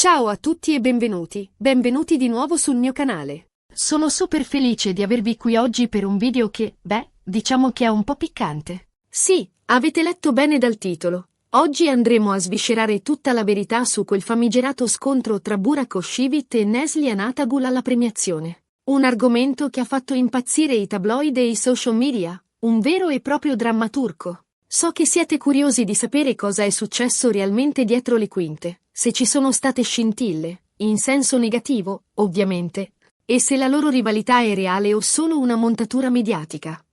Ciao a tutti e benvenuti di nuovo sul mio canale. Sono super felice di avervi qui oggi per un video che, diciamo che è un po' piccante. Sì, avete letto bene dal titolo. Oggi andremo a sviscerare tutta la verità su quel famigerato scontro tra Burak Özçivit e Neslihan Atagul alla premiazione. Un argomento che ha fatto impazzire i tabloid e i social media, un vero e proprio dramma turco. So che siete curiosi di sapere cosa è successo realmente dietro le quinte, se ci sono state scintille, in senso negativo, ovviamente, e se la loro rivalità è reale o solo una montatura mediatica.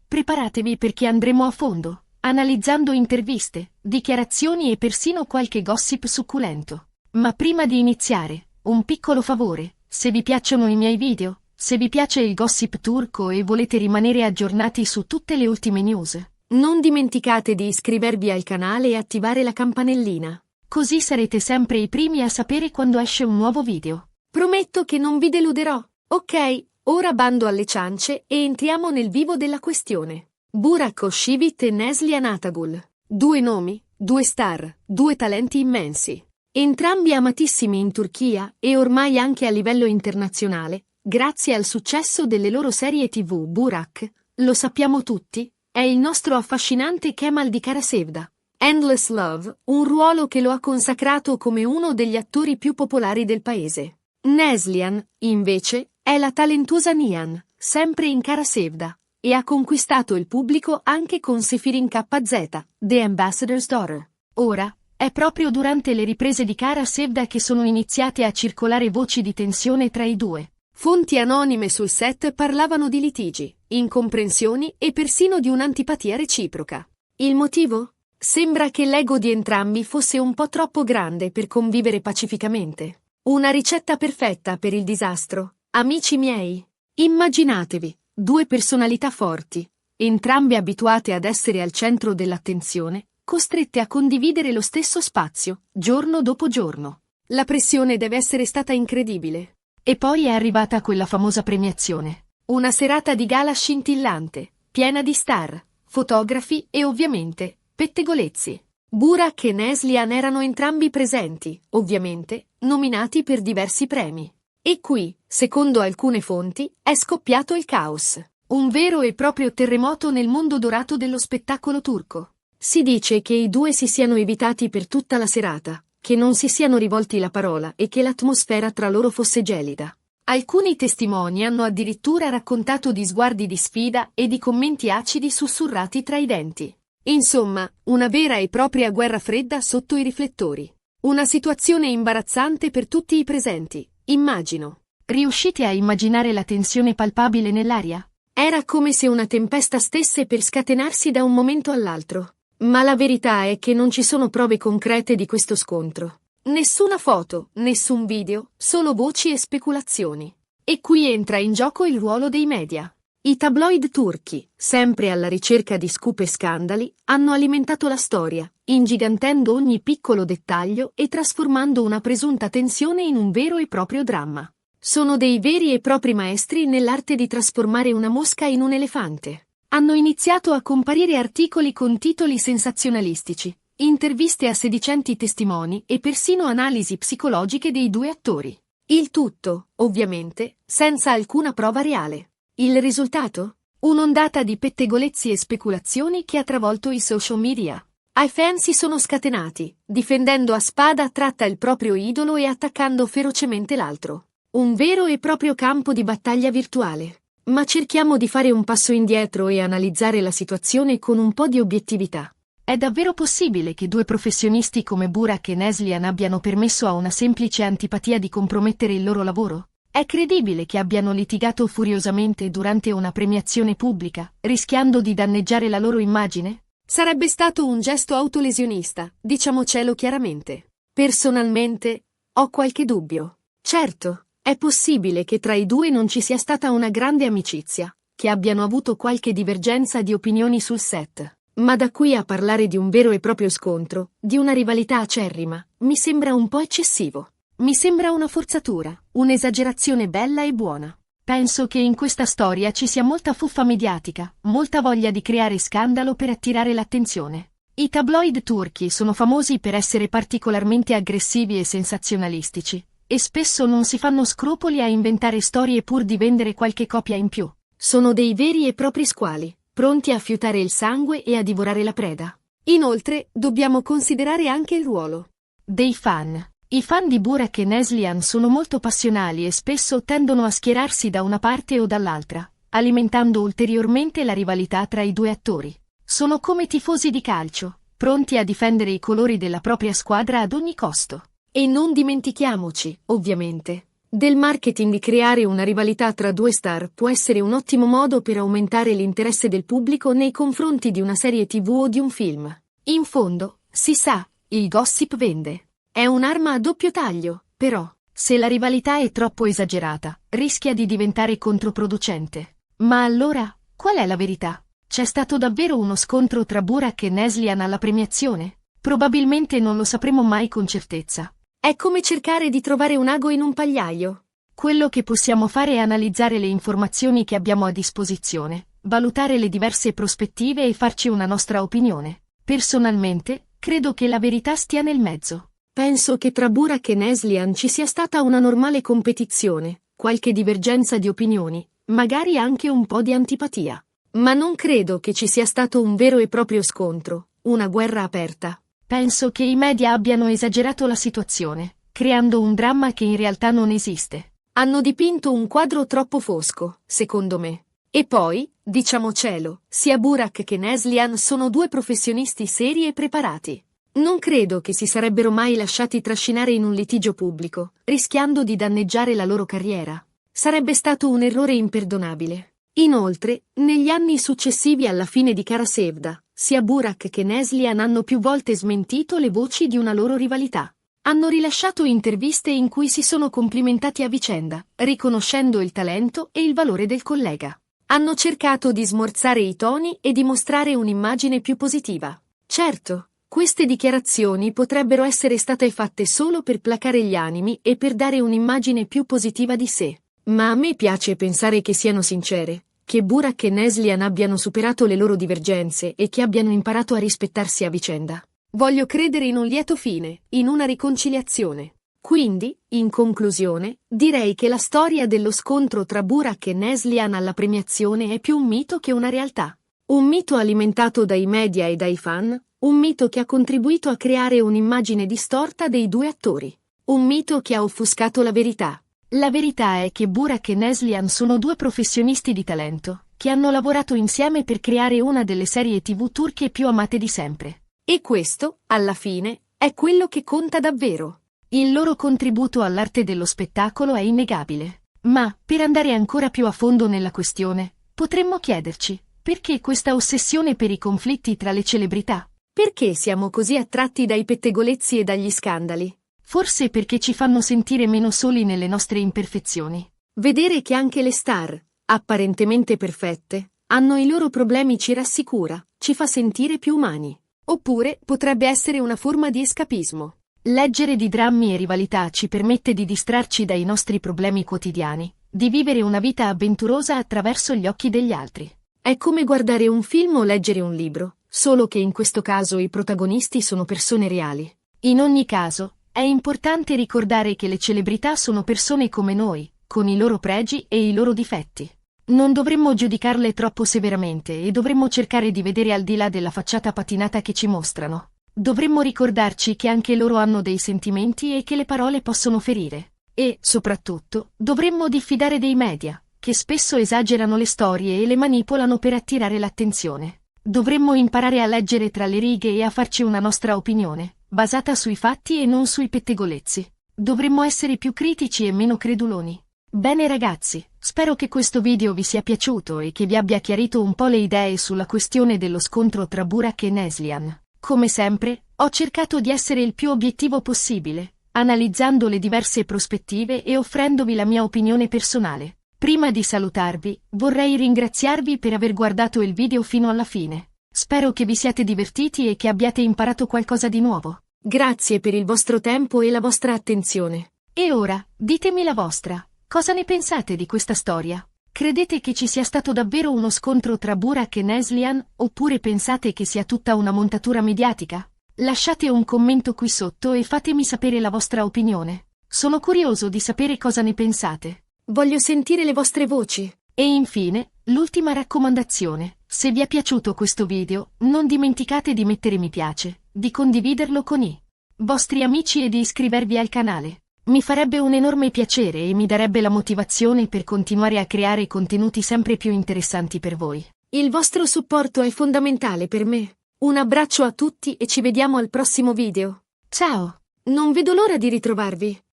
Preparatevi perché andremo a fondo, analizzando interviste, dichiarazioni e persino qualche gossip succulento. Ma prima di iniziare, un piccolo favore, se vi piacciono i miei video, se vi piace il gossip turco e volete rimanere aggiornati su tutte le ultime news, non dimenticate di iscrivervi al canale e attivare la campanellina. Così sarete sempre i primi a sapere quando esce un nuovo video. Prometto che non vi deluderò. Ok, ora bando alle ciance e entriamo nel vivo della questione. Burak Özçivit e Neslihan Atagul. Due nomi, due star, due talenti immensi. Entrambi amatissimi in Turchia e ormai anche a livello internazionale, grazie al successo delle loro serie TV. Burak, lo sappiamo tutti, è il nostro affascinante Kemal di Kara-Sevda. Endless Love, un ruolo che lo ha consacrato come uno degli attori più popolari del paese. Neslihan, invece, è la talentuosa Nihan, sempre in Kara-Sevda, e ha conquistato il pubblico anche con Sefirin KZ, The Ambassador's Daughter. Ora, è proprio durante le riprese di Kara-Sevda che sono iniziate a circolare voci di tensione tra i due. Fonti anonime sul set parlavano di litigi, incomprensioni e persino di un'antipatia reciproca. Il motivo? Sembra che l'ego di entrambi fosse un po' troppo grande per convivere pacificamente. Una ricetta perfetta per il disastro, amici miei. Immaginatevi, due personalità forti, entrambe abituate ad essere al centro dell'attenzione, costrette a condividere lo stesso spazio, giorno dopo giorno. La pressione deve essere stata incredibile. E poi è arrivata quella famosa premiazione. Una serata di gala scintillante, piena di star, fotografi e ovviamente pettegolezzi. Burak e Neslihan erano entrambi presenti, ovviamente, nominati per diversi premi. E qui, secondo alcune fonti, è scoppiato il caos. Un vero e proprio terremoto nel mondo dorato dello spettacolo turco. Si dice che i due si siano evitati per tutta la serata, che non si siano rivolti la parola e che l'atmosfera tra loro fosse gelida. Alcuni testimoni hanno addirittura raccontato di sguardi di sfida e di commenti acidi sussurrati tra i denti. Insomma, una vera e propria guerra fredda sotto i riflettori. Una situazione imbarazzante per tutti i presenti, immagino. Riuscite a immaginare la tensione palpabile nell'aria? Era come se una tempesta stesse per scatenarsi da un momento all'altro. Ma la verità è che non ci sono prove concrete di questo scontro. Nessuna foto, nessun video, solo voci e speculazioni. E qui entra in gioco il ruolo dei media. I tabloid turchi, sempre alla ricerca di scoop e scandali, hanno alimentato la storia, ingigantendo ogni piccolo dettaglio e trasformando una presunta tensione in un vero e proprio dramma. Sono dei veri e propri maestri nell'arte di trasformare una mosca in un elefante. Hanno iniziato a comparire articoli con titoli sensazionalistici, interviste a sedicenti testimoni e persino analisi psicologiche dei due attori. Il tutto, ovviamente, senza alcuna prova reale. Il risultato? Un'ondata di pettegolezzi e speculazioni che ha travolto i social media. I fan si sono scatenati, difendendo a spada tratta il proprio idolo e attaccando ferocemente l'altro. Un vero e proprio campo di battaglia virtuale. Ma cerchiamo di fare un passo indietro e analizzare la situazione con un po' di obiettività. È davvero possibile che due professionisti come Burak e Neslihan abbiano permesso a una semplice antipatia di compromettere il loro lavoro? È credibile che abbiano litigato furiosamente durante una premiazione pubblica, rischiando di danneggiare la loro immagine? Sarebbe stato un gesto autolesionista, diciamocelo chiaramente. Personalmente, ho qualche dubbio. Certo. È possibile che tra i due non ci sia stata una grande amicizia, che abbiano avuto qualche divergenza di opinioni sul set. Ma da qui a parlare di un vero e proprio scontro, di una rivalità acerrima, mi sembra un po' eccessivo. Mi sembra una forzatura, un'esagerazione bella e buona. Penso che in questa storia ci sia molta fuffa mediatica, molta voglia di creare scandalo per attirare l'attenzione. I tabloid turchi sono famosi per essere particolarmente aggressivi e sensazionalistici, e spesso non si fanno scrupoli a inventare storie pur di vendere qualche copia in più. Sono dei veri e propri squali, pronti a fiutare il sangue e a divorare la preda. Inoltre, dobbiamo considerare anche il ruolo dei fan. I fan di Burak e Neslihan sono molto passionali e spesso tendono a schierarsi da una parte o dall'altra, alimentando ulteriormente la rivalità tra i due attori. Sono come tifosi di calcio, pronti a difendere i colori della propria squadra ad ogni costo. E non dimentichiamoci, ovviamente, del marketing. Di creare una rivalità tra due star può essere un ottimo modo per aumentare l'interesse del pubblico nei confronti di una serie TV o di un film. In fondo, si sa, il gossip vende. È un'arma a doppio taglio, però, se la rivalità è troppo esagerata, rischia di diventare controproducente. Ma allora, qual è la verità? C'è stato davvero uno scontro tra Burak e Neslihan alla premiazione? Probabilmente non lo sapremo mai con certezza. È come cercare di trovare un ago in un pagliaio. Quello che possiamo fare è analizzare le informazioni che abbiamo a disposizione, valutare le diverse prospettive e farci una nostra opinione. Personalmente, credo che la verità stia nel mezzo. Penso che tra Burak e Neslihan ci sia stata una normale competizione, qualche divergenza di opinioni, magari anche un po' di antipatia. Ma non credo che ci sia stato un vero e proprio scontro, una guerra aperta. Penso che i media abbiano esagerato la situazione, creando un dramma che in realtà non esiste. Hanno dipinto un quadro troppo fosco, secondo me. E poi, diciamocelo, sia Burak che Neslihan sono due professionisti seri e preparati. Non credo che si sarebbero mai lasciati trascinare in un litigio pubblico, rischiando di danneggiare la loro carriera. Sarebbe stato un errore imperdonabile. Inoltre, negli anni successivi alla fine di Kara Sevda, sia Burak che Neslihan hanno più volte smentito le voci di una loro rivalità. Hanno rilasciato interviste in cui si sono complimentati a vicenda, riconoscendo il talento e il valore del collega. Hanno cercato di smorzare i toni e di mostrare un'immagine più positiva. Certo, queste dichiarazioni potrebbero essere state fatte solo per placare gli animi e per dare un'immagine più positiva di sé. Ma a me piace pensare che siano sincere, che Burak e Neslihan abbiano superato le loro divergenze e che abbiano imparato a rispettarsi a vicenda. Voglio credere in un lieto fine, in una riconciliazione. Quindi, in conclusione, direi che la storia dello scontro tra Burak e Neslihan alla premiazione è più un mito che una realtà. Un mito alimentato dai media e dai fan, un mito che ha contribuito a creare un'immagine distorta dei due attori. Un mito che ha offuscato la verità. La verità è che Burak e Neslihan sono due professionisti di talento, che hanno lavorato insieme per creare una delle serie TV turche più amate di sempre. E questo, alla fine, è quello che conta davvero. Il loro contributo all'arte dello spettacolo è innegabile. Ma, per andare ancora più a fondo nella questione, potremmo chiederci, perché questa ossessione per i conflitti tra le celebrità? Perché siamo così attratti dai pettegolezzi e dagli scandali? Forse perché ci fanno sentire meno soli nelle nostre imperfezioni. Vedere che anche le star, apparentemente perfette, hanno i loro problemi ci rassicura, ci fa sentire più umani. Oppure potrebbe essere una forma di escapismo. Leggere di drammi e rivalità ci permette di distrarci dai nostri problemi quotidiani, di vivere una vita avventurosa attraverso gli occhi degli altri. È come guardare un film o leggere un libro, solo che in questo caso i protagonisti sono persone reali. In ogni caso, è importante ricordare che le celebrità sono persone come noi, con i loro pregi e i loro difetti. Non dovremmo giudicarle troppo severamente e dovremmo cercare di vedere al di là della facciata patinata che ci mostrano. Dovremmo ricordarci che anche loro hanno dei sentimenti e che le parole possono ferire. E, soprattutto, dovremmo diffidare dei media, che spesso esagerano le storie e le manipolano per attirare l'attenzione. Dovremmo imparare a leggere tra le righe e a farci una nostra opinione, basata sui fatti e non sui pettegolezzi. Dovremmo essere più critici e meno creduloni. Bene ragazzi, spero che questo video vi sia piaciuto e che vi abbia chiarito un po' le idee sulla questione dello scontro tra Burak e Neslihan. Come sempre, ho cercato di essere il più obiettivo possibile, analizzando le diverse prospettive e offrendovi la mia opinione personale. Prima di salutarvi, vorrei ringraziarvi per aver guardato il video fino alla fine. Spero che vi siate divertiti e che abbiate imparato qualcosa di nuovo. Grazie per il vostro tempo e la vostra attenzione. E ora, ditemi la vostra. Cosa ne pensate di questa storia? Credete che ci sia stato davvero uno scontro tra Burak e Neslihan, oppure pensate che sia tutta una montatura mediatica? Lasciate un commento qui sotto e fatemi sapere la vostra opinione. Sono curioso di sapere cosa ne pensate. Voglio sentire le vostre voci. E infine, l'ultima raccomandazione. Se vi è piaciuto questo video, non dimenticate di mettere mi piace, di condividerlo con i vostri amici e di iscrivervi al canale. Mi farebbe un enorme piacere e mi darebbe la motivazione per continuare a creare contenuti sempre più interessanti per voi. Il vostro supporto è fondamentale per me. Un abbraccio a tutti e ci vediamo al prossimo video. Ciao! Non vedo l'ora di ritrovarvi.